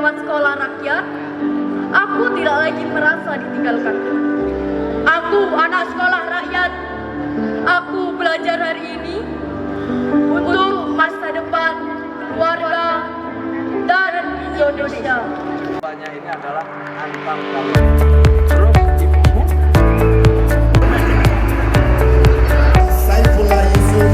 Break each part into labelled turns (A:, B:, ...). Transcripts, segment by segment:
A: lewat sekolah rakyat, aku tidak lagi merasa ditinggalkan. Aku anak sekolah rakyat. Aku belajar hari ini untuk masa depan keluarga dan Indonesia.
B: Ini adalah antar terus ibu
C: Saifullah Yusuf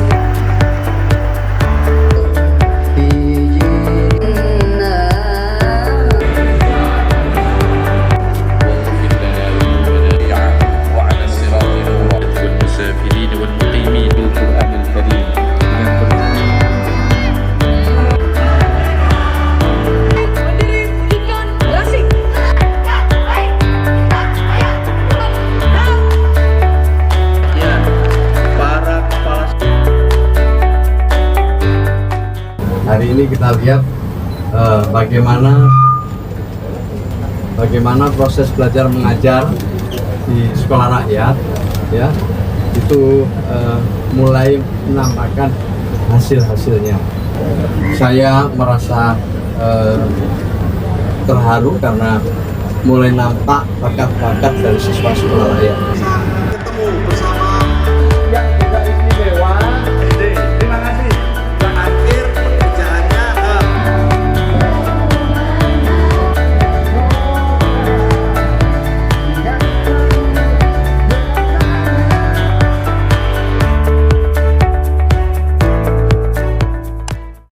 B: hari ini kita lihat bagaimana proses belajar mengajar di sekolah rakyat, ya, itu mulai menampakkan hasil-hasilnya. Saya merasa terharu karena mulai nampak bakat-bakat dari siswa sekolah rakyat.